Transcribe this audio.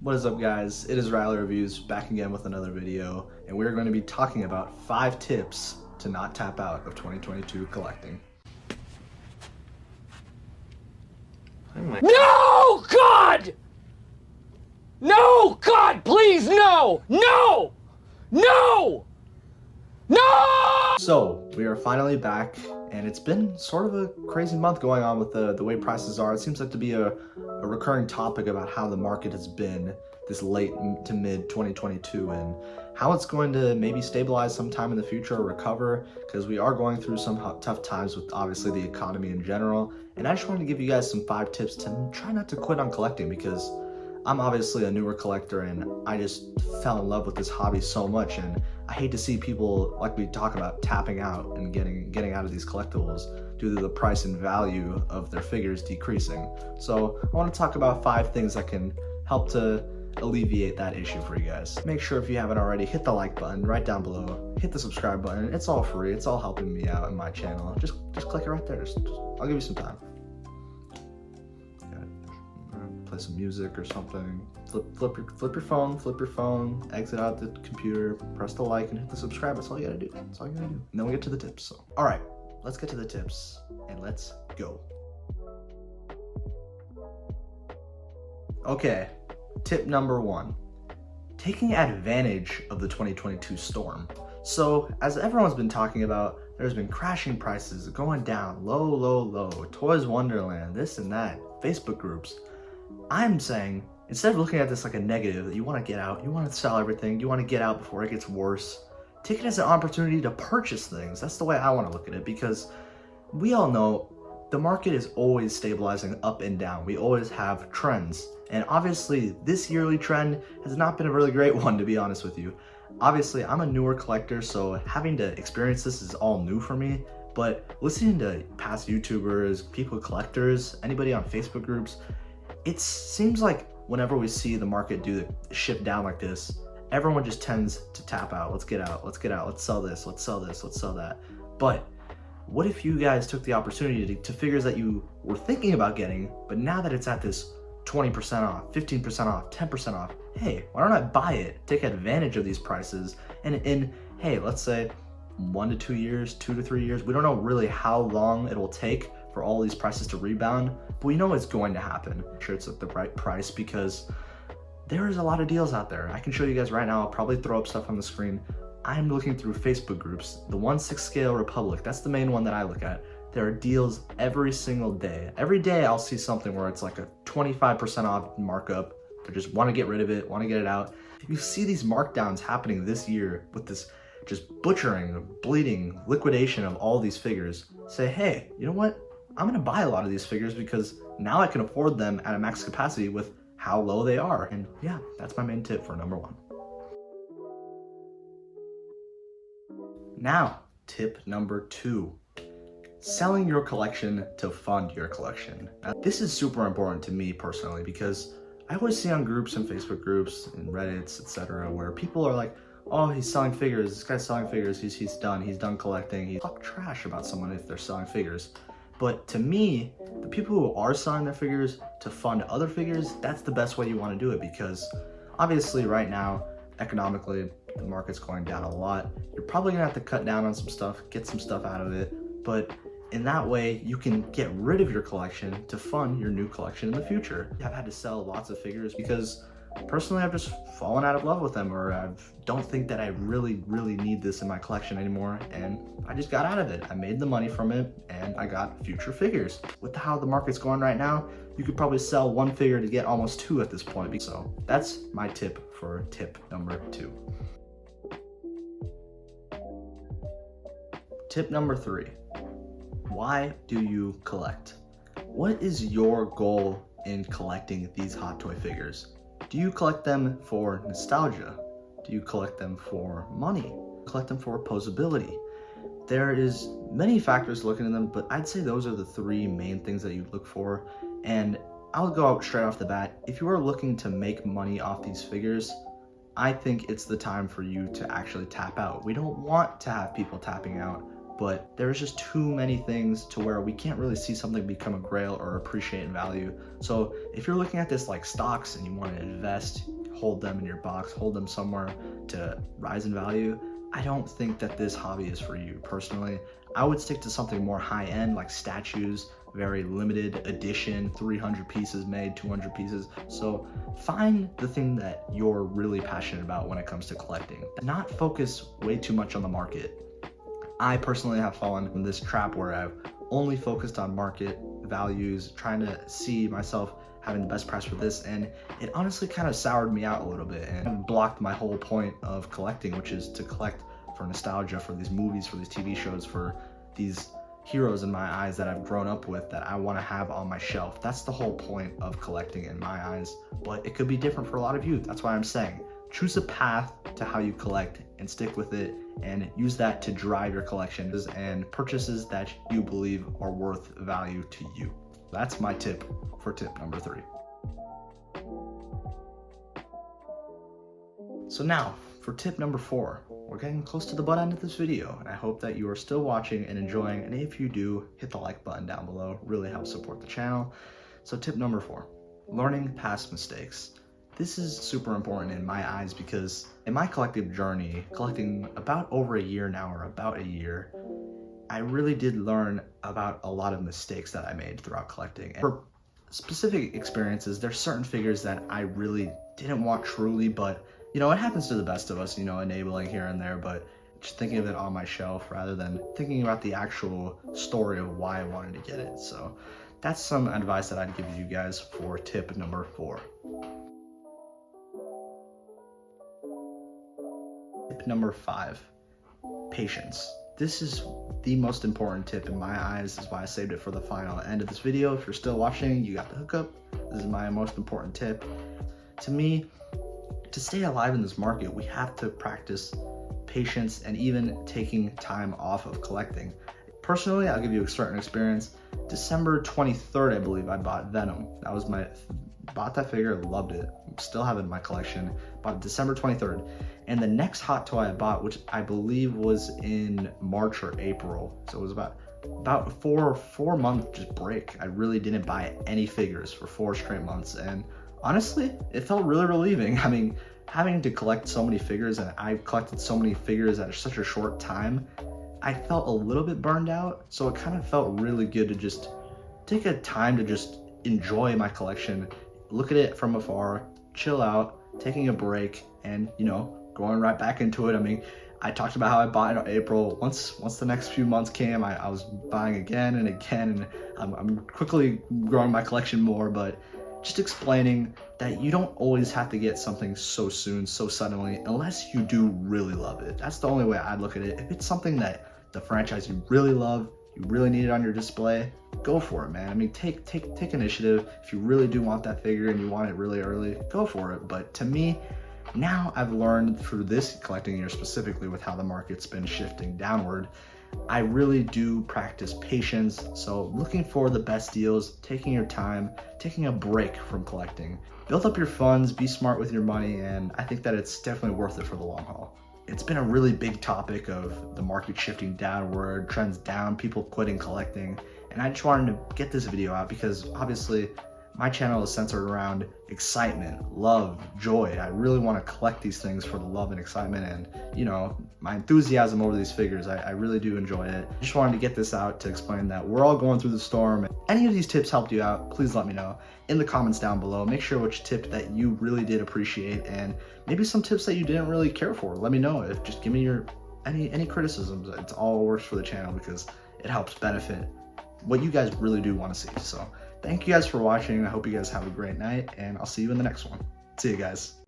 What is up, guys? It is Riley Reviews back again with another video, and we're going to be talking about 5 tips to not tap out of 2022 collecting. No, God! No, God, please, no! No! No! No! So, we are finally back, and it's been sort of a crazy month going on with the way prices are. It seems like to be a recurring topic about how the market has been this late to mid 2022 and how it's going to maybe stabilize sometime in the future or recover, because we are going through some tough times with obviously the economy in general. And I just wanted to give you guys some 5 tips to try not to quit on collecting, because I'm obviously a newer collector and I just fell in love with this hobby so much, and I hate to see people, like we talk about, tapping out and getting out of these collectibles due to the price and value of their figures decreasing. So I want to talk about 5 things that can help to alleviate that issue for you guys. Make sure, if you haven't already, hit the like button right down below, hit the subscribe button. It's all free. It's all helping me out in my channel. Just click it right there. I'll give you some time. Play some music or something. Flip your phone, exit out the computer, press the like and hit the subscribe. That's all you gotta do. That's all you gotta do. And then we get to the tips. So, all right, let's get to the tips and let's go. Okay, tip number 1, taking advantage of the 2022 storm. So, as everyone's been talking about, there's been crashing prices, going down, low, Toys Wonderland, this and that, Facebook groups. I'm saying, instead of looking at this like a negative, that you want to get out, you want to sell everything, you want to get out before it gets worse, take it as an opportunity to purchase things. That's the way I want to look at it, because we all know the market is always stabilizing up and down. We always have trends. And obviously, this yearly trend has not been a really great one, to be honest with you. Obviously, I'm a newer collector, so having to experience this is all new for me. But listening to past YouTubers, people, collectors, anybody on Facebook groups, it seems like whenever we see the market do the shift down like this, everyone just tends to tap out. Let's get out, let's sell this, let's sell that. But what if you guys took the opportunity to figures that you were thinking about getting, but now that it's at this 20% off, 15% off, 10% off, hey, why don't I buy it, take advantage of these prices, and in, hey, let's say 1 to 2 years, 2 to 3 years, we don't know really how long it will take for all these prices to rebound, but we know it's going to happen. Make sure it's at the right price, because there is a lot of deals out there. I can show you guys right now. I'll probably throw up stuff on the screen. I'm looking through Facebook groups, the 1/6 scale Republic, that's the main one that I look at. There are deals every single day. Every day I'll see something where it's like a 25% off markup. They just want to get rid of it, want to get it out. You see these markdowns happening this year with this just butchering, bleeding, liquidation of all these figures. Say, hey, you know what? I'm gonna buy a lot of these figures because now I can afford them at a max capacity with how low they are. And yeah, that's my main tip for number 1. Now, tip number 2, selling your collection to fund your collection. Now, this is super important to me personally, because I always see on groups and Facebook groups and Reddits, etc., where people are like, oh, he's selling figures, this guy's selling figures, he's done collecting. He talk trash about someone if they're selling figures. But to me, the people who are selling their figures to fund other figures, that's the best way you want to do it, because obviously right now, economically, the market's going down a lot. You're probably gonna have to cut down on some stuff, get some stuff out of it, but in that way, you can get rid of your collection to fund your new collection in the future. I've had to sell lots of figures because personally, I've just fallen out of love with them, or I don't think that I really need this in my collection anymore, and I just got out of it. I made the money from it, and I got future figures. With how the market's going right now, you could probably sell 1 figure to get almost 2 at this point. So that's my tip for tip number 2. Tip number 3, why do you collect? What is your goal in collecting these Hot Toy figures? Do you collect them for nostalgia? Do you collect them for money? Collect them for posability? There is many factors looking at them, but I'd say those are the 3 main things that you look for. And I'll go out straight off the bat. If you are looking to make money off these figures, I think it's the time for you to actually tap out. We don't want to have people tapping out, but there's just too many things to where we can't really see something become a grail or appreciate in value. So if you're looking at this like stocks and you want to invest, hold them in your box, hold them somewhere to rise in value, I don't think that this hobby is for you. Personally, I would stick to something more high-end like statues, very limited edition, 300 pieces made, 200 pieces. So find the thing that you're really passionate about when it comes to collecting. Not focus way too much on the market. I personally have fallen in this trap where I've only focused on market values, trying to see myself having the best price for this, and it honestly kind of soured me out a little bit and blocked my whole point of collecting, which is to collect for nostalgia, for these movies, for these TV shows, for these heroes in my eyes that I've grown up with that I want to have on my shelf. That's the whole point of collecting in my eyes, but it could be different for a lot of you. That's why I'm saying choose a path to how you collect and stick with it, and use that to drive your collections and purchases that you believe are worth value to you. That's my tip for tip number 3. So now for tip number 4, we're getting close to the butt end of this video, and I hope that you are still watching and enjoying, and if you do, hit the like button down below. It really helps support the channel. So tip number 4, learning past mistakes. This is super important in my eyes because in my collective journey, collecting about over a year now, or about a year, I really did learn about a lot of mistakes that I made throughout collecting. And for specific experiences, there's certain figures that I really didn't want truly, but you know, it happens to the best of us, you know, enabling here and there, but just thinking of it on my shelf rather than thinking about the actual story of why I wanted to get it. So that's some advice that I'd give you guys for tip number 4. Tip number 5, patience. This is the most important tip in my eyes. This is why I saved it for the final end of this video. If you're still watching, you got the hookup. This is my most important tip. To me, to stay alive in this market, we have to practice patience and even taking time off of collecting. Personally, I'll give you a certain experience. December 23rd, I believe, I bought Venom. That was bought that figure, loved it. Still have it in my collection. Bought it December 23rd. And the next hot toy I bought, which I believe was in March or April, so it was about a 4 month just break. I really didn't buy any figures for 4 straight months, and honestly, it felt really relieving. I mean, having to collect so many figures, and I've collected so many figures at such a short time, I felt a little bit burned out, so it kind of felt really good to just take a time to just enjoy my collection, look at it from afar, chill out, taking a break, and, you know, going right back into it. I mean, I talked about how I bought in April. Once the next few months came, I was buying again and again, and I'm quickly growing my collection more, but just explaining that you don't always have to get something so soon, so suddenly, unless you do really love it. That's the only way I'd look at it. If it's something that the franchise you really love, you really need it on your display, go for it, man. I mean, take initiative. If you really do want that figure and you want it really early, go for it. But to me, now I've learned through this collecting year specifically with how the market's been shifting downward, I really do practice patience. So looking for the best deals, taking your time, taking a break from collecting. Build up your funds, be smart with your money, and I think that it's definitely worth it for the long haul. It's been a really big topic of the market shifting downward, trends down, people quitting collecting, and I just wanted to get this video out because obviously my channel is centered around excitement, love, joy. I really want to collect these things for the love and excitement and, you know, my enthusiasm over these figures. I really do enjoy it. I just wanted to get this out to explain that we're all going through the storm. If any of these tips helped you out, please let me know in the comments down below. Make sure which tip that you really did appreciate, and maybe some tips that you didn't really care for. Let me know. Just give me your any criticisms. It all works for the channel because it helps benefit what you guys really do want to see. So thank you guys for watching. I hope you guys have a great night, and I'll see you in the next one. See you guys.